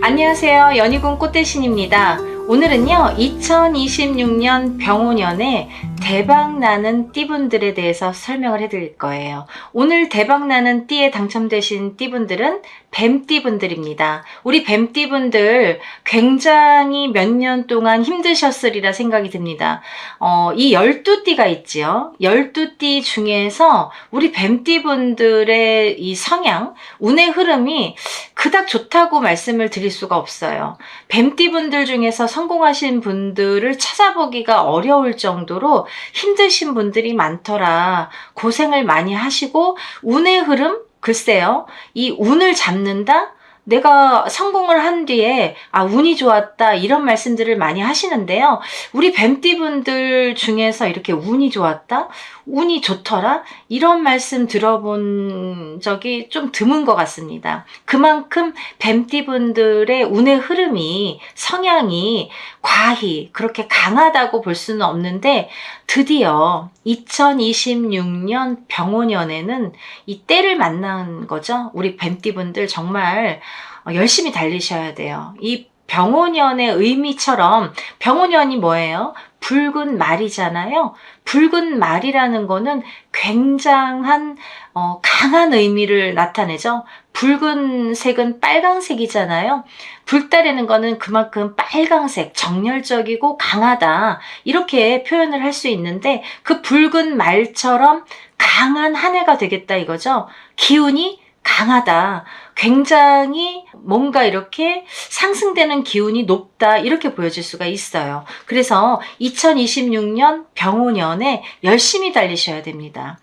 안녕하세요. 연희군 꽃대신입니다. 오늘은요 2026년 병오년에 대박나는 띠분들에 대해서 설명을 해드릴 거예요. 오늘 대박나는 띠에 당첨되신 띠분들은 뱀띠분들입니다. 우리 뱀띠분들 굉장히 몇 년 동안 힘드셨으리라 생각이 듭니다. 이 12띠가 있지요. 12띠 중에서 우리 뱀띠분들의 이 성향, 운의 흐름이 그닥 좋다고 말씀을 드릴 수가 없어요. 뱀띠분들 중에서 성공하신 분들을 찾아보기가 어려울 정도로 힘드신 분들이 많더라. 고생을 많이 하시고 운의 흐름? 글쎄요. 이 운을 잡는다? 내가 성공을 한 뒤에 운이 좋았다 이런 말씀들을 많이 하시는데요. 우리 뱀띠분들 중에서 이렇게 운이 좋았다? 운이 좋더라? 이런 말씀 들어본 적이 좀 드문 것 같습니다. 그만큼 뱀띠분들의 운의 흐름이, 성향이 과히 그렇게 강하다고 볼 수는 없는데, 드디어 2026년 병오년에는 이 때를 만난 거죠. 우리 뱀띠분들 정말 열심히 달리셔야 돼요. 이 병오년의 의미처럼, 병오년이 뭐예요? 붉은 말이잖아요. 붉은 말이라는 거는 굉장한 강한 의미를 나타내죠. 붉은색은 빨강색이잖아요. 불달에는 거는 그만큼 빨강색, 정열적이고 강하다 이렇게 표현을 할 수 있는데, 그 붉은 말처럼 강한 한 해가 되겠다 이거죠. 기운이 강하다. 굉장히 뭔가 이렇게 상승되는 기운이 높다 이렇게 보여질 수가 있어요. 그래서 2026년 병오년에 열심히 달리셔야 됩니다.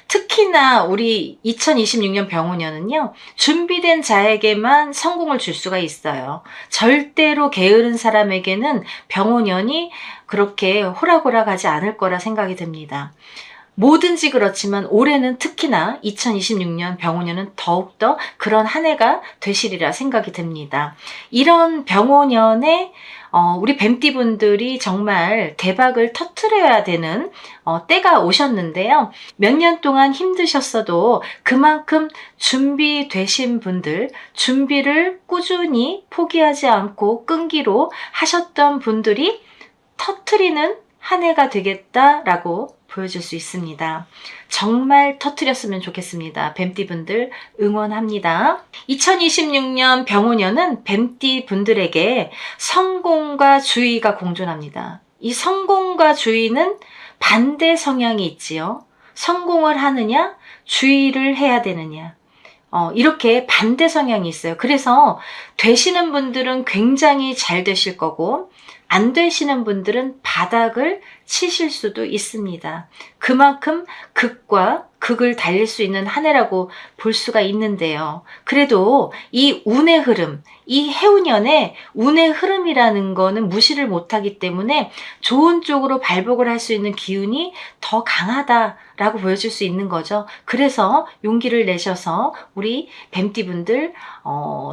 특히나 우리 2026년 병오년은요, 준비된 자에게만 성공을 줄 수가 있어요. 절대로 게으른 사람에게는 병오년이 그렇게 호락호락하지 않을 거라 생각이 듭니다. 뭐든지 그렇지만 올해는 특히나 2026년 병오년은 더욱더 그런 한 해가 되시리라 생각이 듭니다. 이런 병오년에 우리 뱀띠분들이 정말 대박을 터뜨려야 되는 때가 오셨는데요. 몇 년 동안 힘드셨어도 그만큼 준비되신 분들, 준비를 꾸준히 포기하지 않고 끈기로 하셨던 분들이 터뜨리는 한 해가 되겠다라고 보여줄 수 있습니다. 정말 터뜨렸으면 좋겠습니다. 뱀띠분들 응원합니다. 2026년 병오년은 뱀띠분들에게 성공과 주의가 공존합니다. 이 성공과 주의는 반대 성향이 있지요. 성공을 하느냐, 주의를 해야 되느냐. 이렇게 반대 성향이 있어요. 그래서 되시는 분들은 굉장히 잘 되실 거고, 안 되시는 분들은 바닥을 치실 수도 있습니다. 그만큼 극과 극을 달릴 수 있는 한 해라고 볼 수가 있는데요. 그래도 이 운의 흐름, 이 해운년에 운의 흐름이라는 거는 무시를 못하기 때문에 좋은 쪽으로 발복을 할 수 있는 기운이 더 강하다라고 보여줄 수 있는 거죠. 그래서 용기를 내셔서 우리 뱀띠분들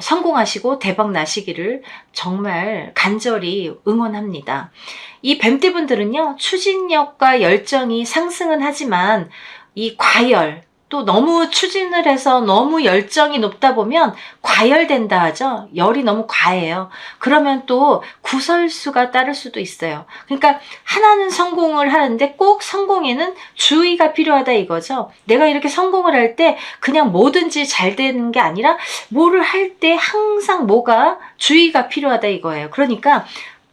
성공하시고 대박 나시기를 정말 간절히 응원합니다. 이 뱀띠분들은요, 추진력과 열정이 상승은 하지만 이 과열, 또 너무 추진을 해서 너무 열정이 높다 보면 과열된다 하죠. 열이 너무 과해요. 그러면 또 구설수가 따를 수도 있어요. 그러니까 하나는 성공을 하는데 꼭 성공에는 주의가 필요하다 이거죠. 내가 이렇게 성공을 할 때 그냥 뭐든지 잘 되는 게 아니라 뭐를 할 때 항상 뭐가 주의가 필요하다 이거예요. 그러니까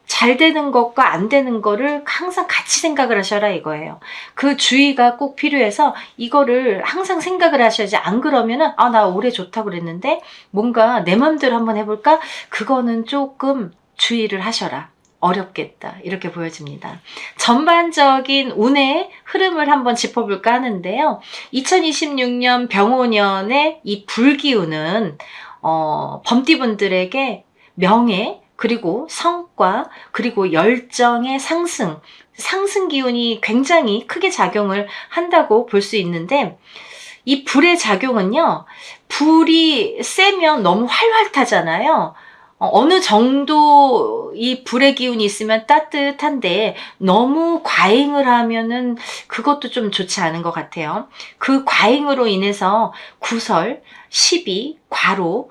잘 되는 것과 안 되는 거를 항상 같이 생각을 하셔라 이거예요. 그 주의가 꼭 필요해서 이거를 항상 생각을 하셔야지. 안 그러면은 나 올해 좋다고 그랬는데 뭔가 내 맘대로 한번 해볼까? 그거는 조금 주의를 하셔라. 어렵겠다 이렇게 보여집니다. 전반적인 운의 흐름을 한번 짚어볼까 하는데요. 2026년 병오년의 이 불기운은 범띠분들에게 명예, 그리고 성과, 그리고 열정의 상승 기운이 굉장히 크게 작용을 한다고 볼 수 있는데, 이 불의 작용은요, 불이 세면 너무 활활 타잖아요. 어느 정도 이 불의 기운이 있으면 따뜻한데 너무 과잉을 하면은 그것도 좀 좋지 않은 것 같아요. 그 과잉으로 인해서 구설, 시비, 과로,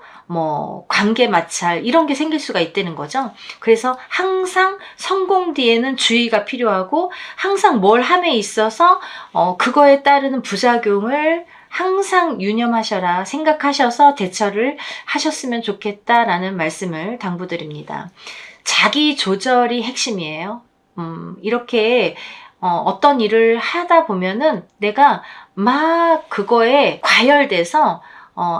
관계 마찰 이런 게 생길 수가 있다는 거죠. 그래서 항상 성공 뒤에는 주의가 필요하고 항상 뭘 함에 있어서 그거에 따르는 부작용을 항상 유념하셔라 생각하셔서 대처를 하셨으면 좋겠다라는 말씀을 당부드립니다. 자기 조절이 핵심이에요. 이렇게 어떤 일을 하다 보면은 내가 막 그거에 과열돼서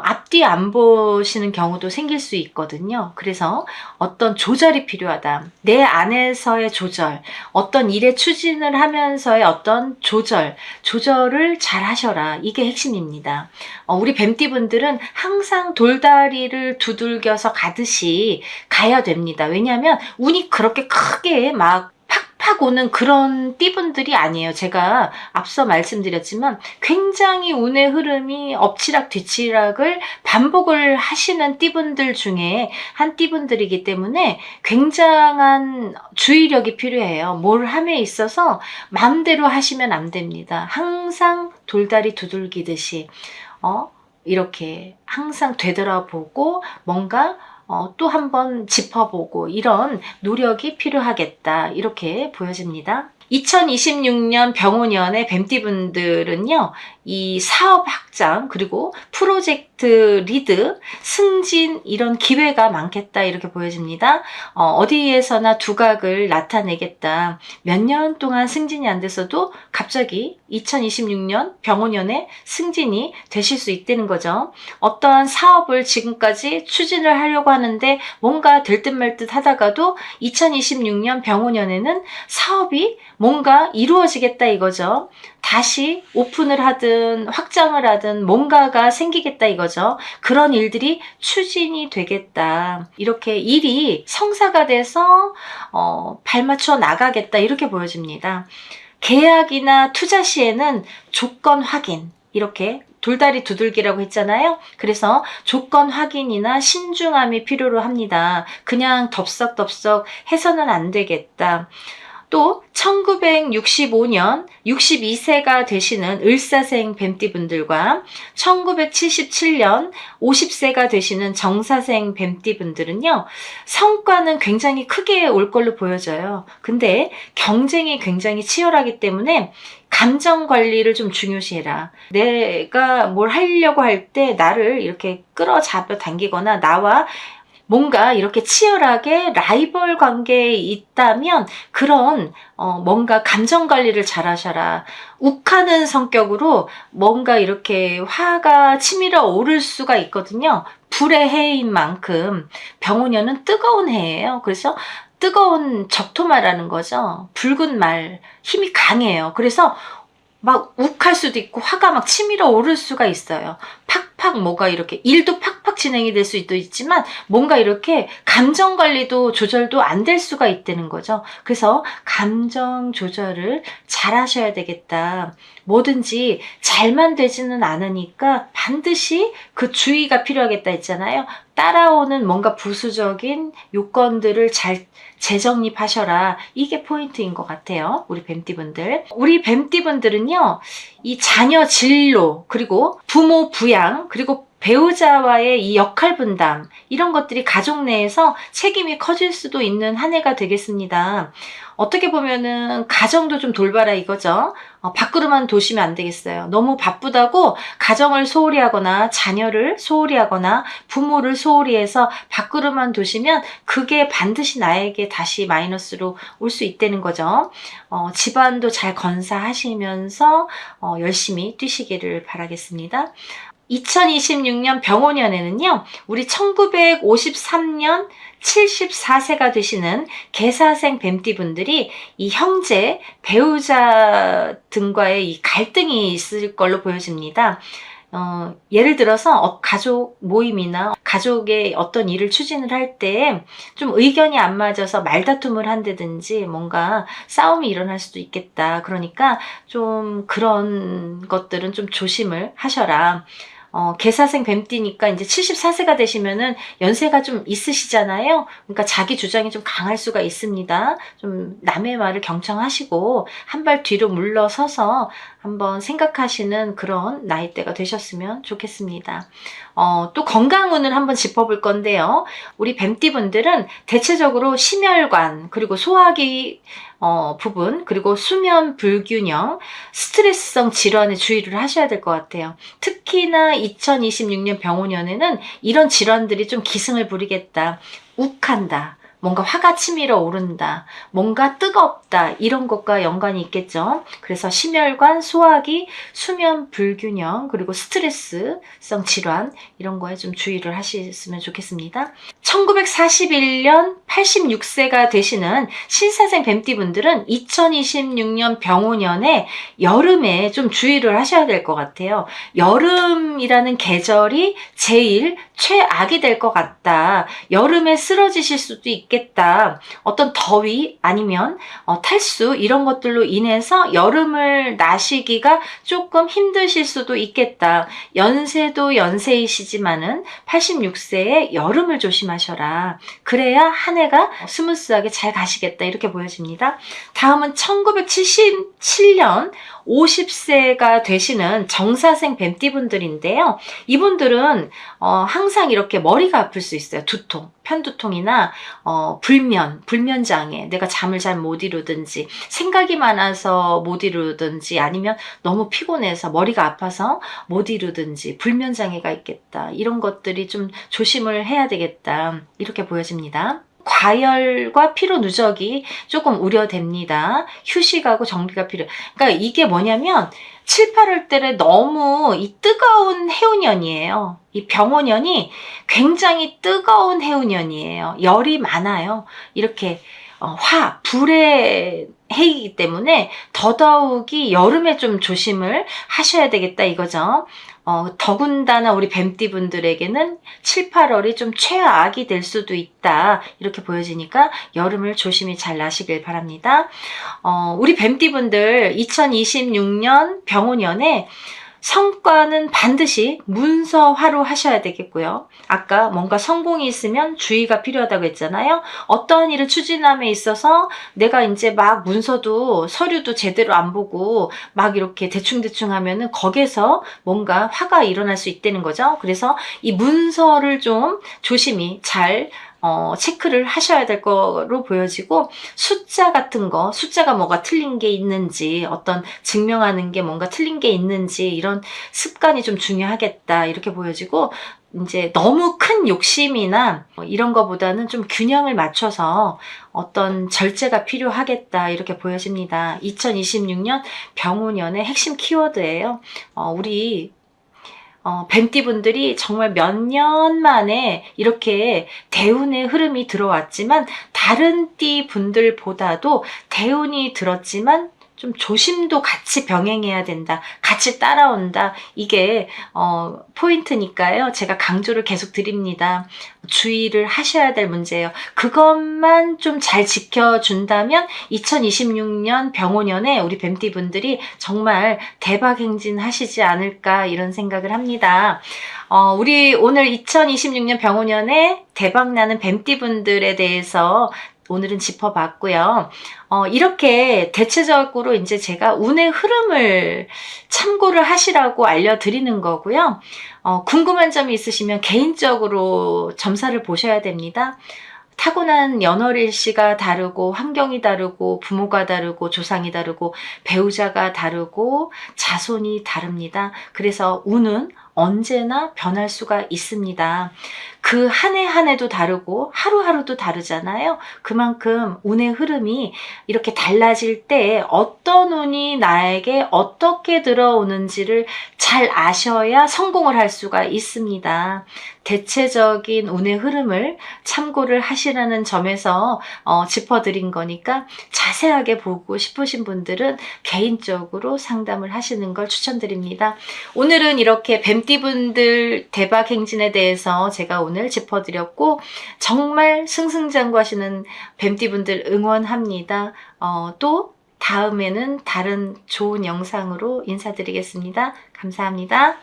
앞뒤 안 보시는 경우도 생길 수 있거든요. 그래서 어떤 조절이 필요하다. 내 안에서의 조절, 어떤 일의 추진을 하면서의 어떤 조절을 잘 하셔라. 이게 핵심입니다. 우리 뱀띠분들은 항상 돌다리를 두들겨서 가듯이 가야 됩니다. 왜냐하면 운이 그렇게 크게 막 팍팍 오는 그런 띠분들이 아니에요. 제가 앞서 말씀드렸지만 굉장히 운의 흐름이 엎치락 뒤치락을 반복을 하시는 띠분들 중에 한 띠분들이기 때문에 굉장한 주의력이 필요해요. 뭘 함에 있어서 마음대로 하시면 안 됩니다. 항상 돌다리 두들기듯이 이렇게 항상 되돌아보고 뭔가 또 한번 짚어보고 이런 노력이 필요하겠다 이렇게 보여집니다. 2026년 병오년의 뱀띠분들은요, 이 사업 확장, 그리고 프로젝트 리드, 승진, 이런 기회가 많겠다, 이렇게 보여집니다. 어디에서나 두각을 나타내겠다. 몇 년 동안 승진이 안 됐어도 갑자기 2026년 병오년에 승진이 되실 수 있다는 거죠. 어떠한 사업을 지금까지 추진을 하려고 하는데 뭔가 될 듯 말 듯 하다가도 2026년 병오년에는 사업이 뭔가 이루어지겠다 이거죠. 다시 오픈을 하든 확장을 하든 뭔가가 생기겠다 이거죠. 그런 일들이 추진이 되겠다. 이렇게 일이 성사가 돼서 발맞춰 나가겠다 이렇게 보여집니다. 계약이나 투자 시에는 조건 확인, 이렇게 돌다리 두들기라고 했잖아요. 그래서 조건 확인이나 신중함이 필요로 합니다. 그냥 덥석덥석 해서는 안 되겠다. 또 1965년 62세가 되시는 을사생 뱀띠분들과 1977년 50세가 되시는 정사생 뱀띠분들은요, 성과는 굉장히 크게 올 걸로 보여져요. 근데 경쟁이 굉장히 치열하기 때문에 감정 관리를 좀 중요시해라. 내가 뭘 하려고 할 때 나를 이렇게 끌어잡아 당기거나 나와 뭔가 이렇게 치열하게 라이벌 관계에 있다면 그런 뭔가 감정 관리를 잘 하셔라. 욱하는 성격으로 뭔가 이렇게 화가 치밀어 오를 수가 있거든요. 불의 해인 만큼 병오년은 뜨거운 해예요. 그래서 뜨거운 적토마라는 거죠. 붉은 말, 힘이 강해요. 그래서 막 욱할 수도 있고 화가 막 치밀어 오를 수가 있어요. 팍팍 뭐가 이렇게 일도 팍팍 진행이 될 수도 있지만 뭔가 이렇게 감정 관리도 조절도 안 될 수가 있다는 거죠. 그래서 감정 조절을 잘 하셔야 되겠다. 뭐든지 잘만 되지는 않으니까 반드시 그 주의가 필요하겠다 했잖아요. 따라오는 뭔가 부수적인 요건들을 잘 재정립하셔라. 이게 포인트인 것 같아요. 우리 뱀띠분들. 우리 뱀띠분들은요, 이 자녀 진로, 그리고 부모 부양, 그리고 배우자와의 이 역할 분담, 이런 것들이 가족 내에서 책임이 커질 수도 있는 한 해가 되겠습니다. 어떻게 보면은 가정도 좀 돌봐라 이거죠. 밖으로만 도시면 안 되겠어요. 너무 바쁘다고 가정을 소홀히 하거나 자녀를 소홀히 하거나 부모를 소홀히 해서 밖으로만 두시면 그게 반드시 나에게 다시 마이너스로 올 수 있다는 거죠. 집안도 잘 건사하시면서 열심히 뛰시기를 바라겠습니다. 2026년 병오년에는요, 우리 1953년 74세가 되시는 개사생 뱀띠분들이 이 형제, 배우자 등과의 이 갈등이 있을 걸로 보여집니다. 예를 들어서 가족 모임이나 가족의 어떤 일을 추진을 할 때 좀 의견이 안 맞아서 말다툼을 한다든지 뭔가 싸움이 일어날 수도 있겠다. 그러니까 좀 그런 것들은 좀 조심을 하셔라. 개사생 뱀띠니까 이제 74세가 되시면은 연세가 좀 있으시잖아요. 그러니까 자기 주장이 좀 강할 수가 있습니다. 좀 남의 말을 경청하시고 한 발 뒤로 물러서서 한번 생각하시는 그런 나이대가 되셨으면 좋겠습니다. 또 건강운을 한번 짚어볼 건데요. 우리 뱀띠분들은 대체적으로 심혈관, 그리고 소화기 부분, 그리고 수면 불균형, 스트레스성 질환에 주의를 하셔야 될 것 같아요. 특히나 2026년 병오년에는 이런 질환들이 좀 기승을 부리겠다. 욱한다. 뭔가 화가 치밀어 오른다. 뭔가 뜨겁다. 이런 것과 연관이 있겠죠. 그래서 심혈관, 소화기, 수면 불균형, 그리고 스트레스성 질환 이런 거에 좀 주의를 하셨으면 좋겠습니다. 1941년 86세가 되시는 신사생 뱀띠분들은 2026년 병오년에 여름에 좀 주의를 하셔야 될 것 같아요. 여름이라는 계절이 제일 최악이 될 것 같다. 여름에 쓰러지실 수도 있겠다. 어떤 더위 아니면 탈수 이런 것들로 인해서 여름을 나시기가 조금 힘드실 수도 있겠다. 연세도 연세이시지만은 86세에 여름을 조심하셔라. 그래야 한 해가 스무스하게 잘 가시겠다. 이렇게 보여집니다. 다음은 1977년 50세가 되시는 정사생 뱀띠분들인데요. 이분들은 항상 이렇게 머리가 아플 수 있어요. 두통, 편두통이나 불면장애, 내가 잠을 잘 못 이루든지 생각이 많아서 못 이루든지 아니면 너무 피곤해서 머리가 아파서 못 이루든지 불면장애가 있겠다. 이런 것들이 좀 조심을 해야 되겠다. 이렇게 보여집니다. 과열과 피로 누적이 조금 우려됩니다. 휴식하고 정비가 필요해요. 그러니까 이게 뭐냐면 7, 8월 때에 너무 이 뜨거운 해운년이에요. 이 병오년이 굉장히 뜨거운 해운년이에요. 열이 많아요. 이렇게 불의 해이기 때문에 더더욱이 여름에 좀 조심을 하셔야 되겠다 이거죠. 더군다나 우리 뱀띠분들에게는 7, 8월이 좀 최악이 될 수도 있다. 이렇게 보여지니까 여름을 조심히 잘 나시길 바랍니다. 우리 뱀띠분들 2026년 병오년에 성과는 반드시 문서화로 하셔야 되겠고요. 아까 뭔가 성공이 있으면 주의가 필요하다고 했잖아요. 어떠한 일을 추진함에 있어서 내가 이제 막 문서도 서류도 제대로 안 보고 막 이렇게 대충대충 하면은 거기에서 뭔가 화가 일어날 수 있다는 거죠. 그래서 이 문서를 좀 조심히 잘 체크를 하셔야 될 거로 보여지고 숫자 같은 거, 숫자가 뭐가 틀린 게 있는지 어떤 증명하는 게 뭔가 틀린 게 있는지 이런 습관이 좀 중요하겠다 이렇게 보여지고 이제 너무 큰 욕심이나 이런 거보다는 좀 균형을 맞춰서 어떤 절제가 필요하겠다 이렇게 보여집니다. 2026년 병오년의 핵심 키워드예요. 우리 뱀띠분들이 정말 몇 년 만에 이렇게 대운의 흐름이 들어왔지만 다른 띠분들보다도 대운이 들었지만 좀 조심도 같이 병행해야 된다. 같이 따라온다. 이게 포인트니까요. 제가 강조를 계속 드립니다. 주의를 하셔야 될 문제예요. 그것만 좀 잘 지켜준다면 2026년 병오년에 우리 뱀띠분들이 정말 대박 행진하시지 않을까 이런 생각을 합니다. 우리 오늘 2026년 병오년에 대박나는 뱀띠분들에 대해서 오늘은 짚어봤고요. 이렇게 대체적으로 이제 제가 운의 흐름을 참고를 하시라고 알려드리는 거고요. 궁금한 점이 있으시면 개인적으로 점사를 보셔야 됩니다. 타고난 연월일시가 다르고 환경이 다르고 부모가 다르고 조상이 다르고 배우자가 다르고 자손이 다릅니다. 그래서 운은 언제나 변할 수가 있습니다. 그 한 해 한 해도 다르고 하루하루도 다르잖아요. 그만큼 운의 흐름이 이렇게 달라질 때 어떤 운이 나에게 어떻게 들어오는지를 잘 아셔야 성공을 할 수가 있습니다. 대체적인 운의 흐름을 참고를 하시라는 점에서 짚어드린 거니까 자세하게 보고 싶으신 분들은 개인적으로 상담을 하시는 걸 추천드립니다. 오늘은 이렇게 뱀띠분들 대박 행진에 대해서 제가 오늘 짚어드렸고 정말 승승장구하시는 뱀띠분들 응원합니다. 또 다음에는 다른 좋은 영상으로 인사드리겠습니다. 감사합니다.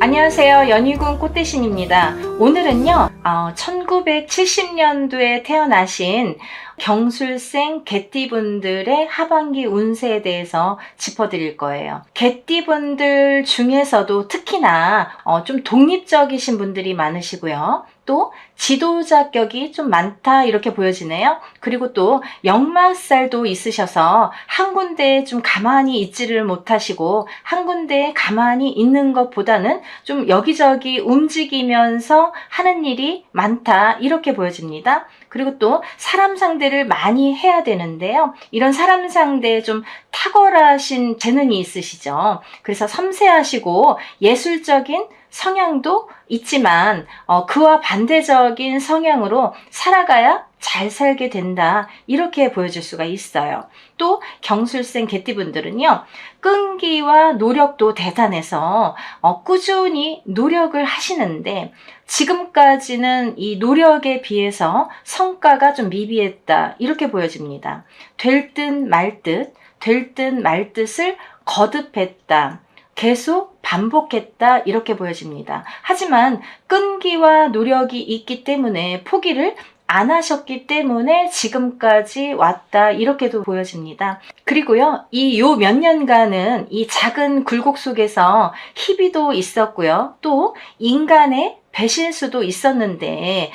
안녕하세요. 연희군 꽃대신입니다. 오늘은요 1970년도에 태어나신 경술생 개띠분들의 하반기 운세에 대해서 짚어드릴 거예요. 개띠분들 중에서도 특히나 좀 독립적이신 분들이 많으시고요. 또 지도자격이 좀 많다 이렇게 보여지네요. 그리고 또 역마살도 있으셔서 한 군데에 좀 가만히 있지를 못하시고 한 군데에 가만히 있는 것보다는 좀 여기저기 움직이면서 하는 일이 많다 이렇게 보여집니다. 그리고 또 사람 상대를 많이 해야 되는데요. 이런 사람 상대에 좀 탁월하신 재능이 있으시죠. 그래서 섬세하시고 예술적인 성향도 있지만 그와 반대적인 성향으로 살아가야 잘 살게 된다 이렇게 보여줄 수가 있어요. 또 경술생 개띠분들은요 끈기와 노력도 대단해서 꾸준히 노력을 하시는데 지금까지는 이 노력에 비해서 성과가 좀 미비했다 이렇게 보여집니다. 될 듯 말 듯, 될 듯 말 듯을 거듭했다. 계속 반복했다 이렇게 보여집니다. 하지만 끈기와 노력이 있기 때문에 포기를 안 하셨기 때문에 지금까지 왔다 이렇게도 보여집니다. 그리고요 이 요 몇 년간은 이 작은 굴곡 속에서 희비도 있었고요. 또 인간의 배신수도 있었는데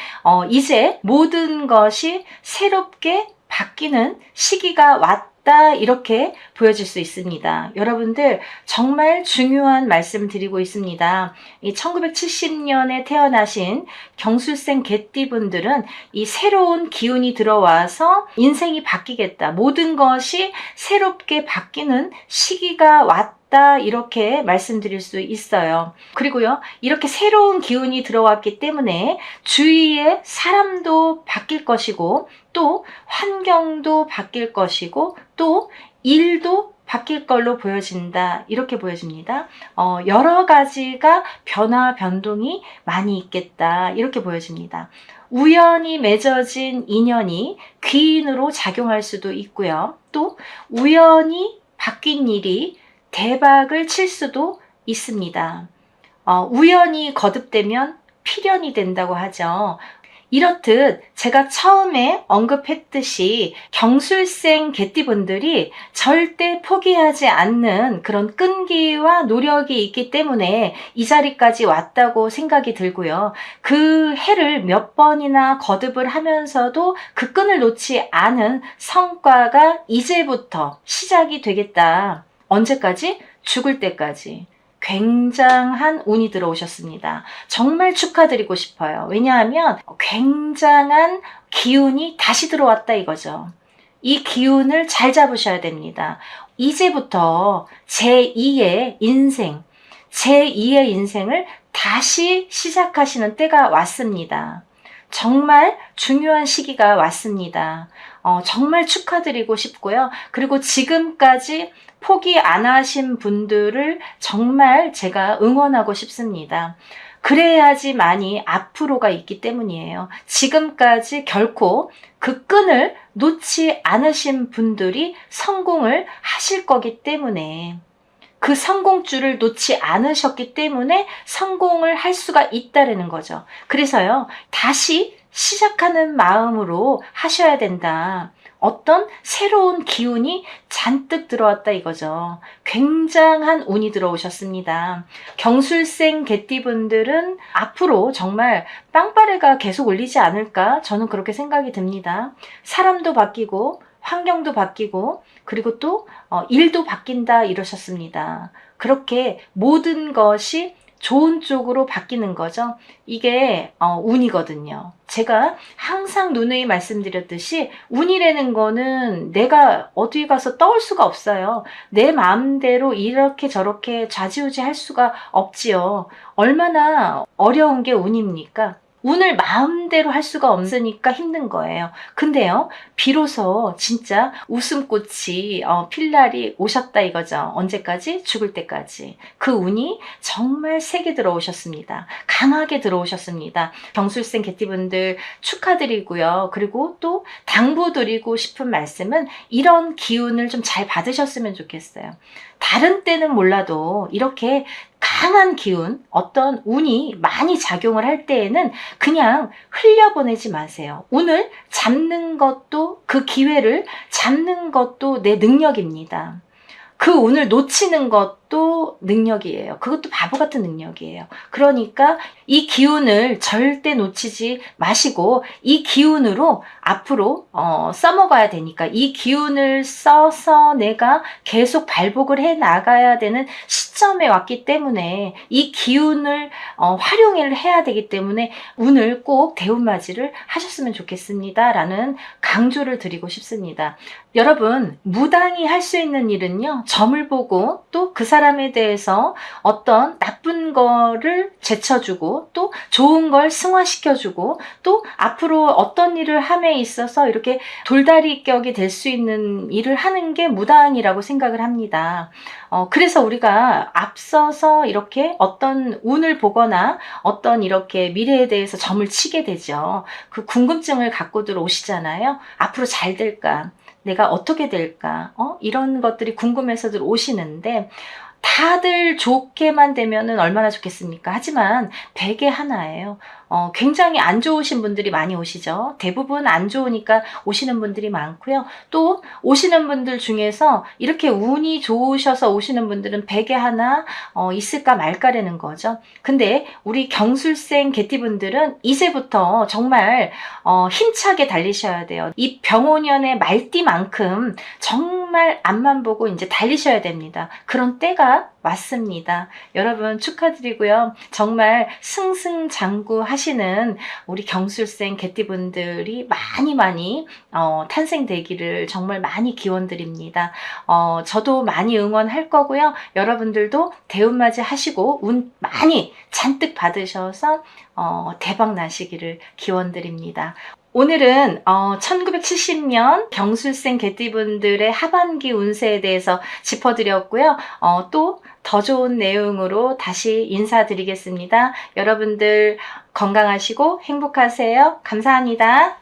이제 모든 것이 새롭게 바뀌는 시기가 왔다 이렇게 보여질 수 있습니다. 여러분들 정말 중요한 말씀 드리고 있습니다. 이 1970년에 태어나신 경술생 개띠분들은 이 새로운 기운이 들어와서 인생이 바뀌겠다. 모든 것이 새롭게 바뀌는 시기가 왔다. 이렇게 말씀드릴 수 있어요. 그리고요 이렇게 새로운 기운이 들어왔기 때문에 주위의 사람도 바뀔 것이고 또 환경도 바뀔 것이고 또 일도 바뀔 걸로 보여진다 이렇게 보여집니다. 여러 가지가 변화 변동이 많이 있겠다 이렇게 보여집니다. 우연히 맺어진 인연이 귀인으로 작용할 수도 있고요. 또 우연히 바뀐 일이 대박을 칠 수도 있습니다. 우연히 거듭되면 필연이 된다고 하죠. 이렇듯 제가 처음에 언급했듯이 경술생 개띠분들이 절대 포기하지 않는 그런 끈기와 노력이 있기 때문에 이 자리까지 왔다고 생각이 들고요. 그 해를 몇 번이나 거듭을 하면서도 그 끈을 놓지 않은 성과가 이제부터 시작이 되겠다. 언제까지? 죽을 때까지. 굉장한 운이 들어오셨습니다. 정말 축하드리고 싶어요. 왜냐하면 굉장한 기운이 다시 들어왔다 이거죠. 이 기운을 잘 잡으셔야 됩니다. 이제부터 제2의 인생을 다시 시작하시는 때가 왔습니다. 정말 중요한 시기가 왔습니다. 정말 축하드리고 싶고요. 그리고 지금까지 포기 안 하신 분들을 정말 제가 응원하고 싶습니다. 그래야지만이 앞으로가 있기 때문이에요. 지금까지 결코 그 끈을 놓지 않으신 분들이 성공을 하실 거기 때문에 그 성공줄을 놓지 않으셨기 때문에 성공을 할 수가 있다는 거죠. 그래서요, 다시 시작하는 마음으로 하셔야 된다. 어떤 새로운 기운이 잔뜩 들어왔다 이거죠. 굉장한 운이 들어오셨습니다. 경술생 개띠분들은 앞으로 정말 빵빠레가 계속 울리지 않을까 저는 그렇게 생각이 듭니다. 사람도 바뀌고 환경도 바뀌고 그리고 또 일도 바뀐다 이러셨습니다. 그렇게 모든 것이 좋은 쪽으로 바뀌는 거죠. 이게 운이거든요. 제가 항상 누누이 말씀드렸듯이 운이라는 거는 내가 어디 가서 떠올 수가 없어요. 내 마음대로 이렇게 저렇게 좌지우지 할 수가 없지요. 얼마나 어려운 게 운입니까? 운을 마음대로 할 수가 없으니까 힘든 거예요. 근데요, 비로소 진짜 웃음꽃이 필 날이 오셨다 이거죠. 언제까지? 죽을 때까지. 그 운이 정말 세게 들어오셨습니다. 강하게 들어오셨습니다. 경술생 개띠분들 축하드리고요. 그리고 또 당부드리고 싶은 말씀은 이런 기운을 좀 잘 받으셨으면 좋겠어요. 다른 때는 몰라도 이렇게 강한 기운, 어떤 운이 많이 작용을 할 때에는 그냥 흘려보내지 마세요. 운을 잡는 것도, 그 기회를 잡는 것도 내 능력입니다. 그 운을 놓치는 것도 능력이에요. 그것도 바보 같은 능력이에요. 그러니까 이 기운을 절대 놓치지 마시고 이 기운으로 앞으로 써먹어야 되니까, 이 기운을 써서 내가 계속 발복을 해 나가야 되는 시점에 왔기 때문에 이 기운을 활용을 해야 되기 때문에 운을 꼭 대운맞이를 하셨으면 좋겠습니다 라는 강조를 드리고 싶습니다. 여러분, 무당이 할 수 있는 일은요, 점을 보고 또 그 사람에 대해서 어떤 나쁜 거를 제쳐주고 또 좋은 걸 승화시켜주고 또 앞으로 어떤 일을 함에 있어서 이렇게 돌다리 격이 될 수 있는 일을 하는 게 무당이라고 생각을 합니다. 그래서 우리가 앞서서 이렇게 어떤 운을 보거나 어떤 이렇게 미래에 대해서 점을 치게 되죠. 그 궁금증을 갖고들 오시잖아요. 앞으로 잘 될까? 내가 어떻게 될까? 이런 것들이 궁금해서들 오시는데, 다들 좋게만 되면은 얼마나 좋겠습니까? 하지만 베개 하나예요. 굉장히 안 좋으신 분들이 많이 오시죠. 대부분 안 좋으니까 오시는 분들이 많고요. 또 오시는 분들 중에서 이렇게 운이 좋으셔서 오시는 분들은 베개 하나 있을까 말까라는 거죠. 근데 우리 경술생 개띠분들은 이제부터 정말 힘차게 달리셔야 돼요. 이 병오년의 말띠만큼 정말 앞만 보고 이제 달리셔야 됩니다. 그런 때가 왔습니다. 여러분 축하드리고요. 정말 승승장구 하시는 우리 경술생 개띠분들이 많이 탄생되기를 정말 많이 기원드립니다. 저도 많이 응원할 거고요. 여러분들도 대운맞이 하시고 운 많이 잔뜩 받으셔서 대박 나시기를 기원드립니다. 오늘은 1970년 경술생 개띠분들의 하반기 운세에 대해서 짚어드렸고요. 또 더 좋은 내용으로 다시 인사드리겠습니다. 여러분들 건강하시고 행복하세요. 감사합니다.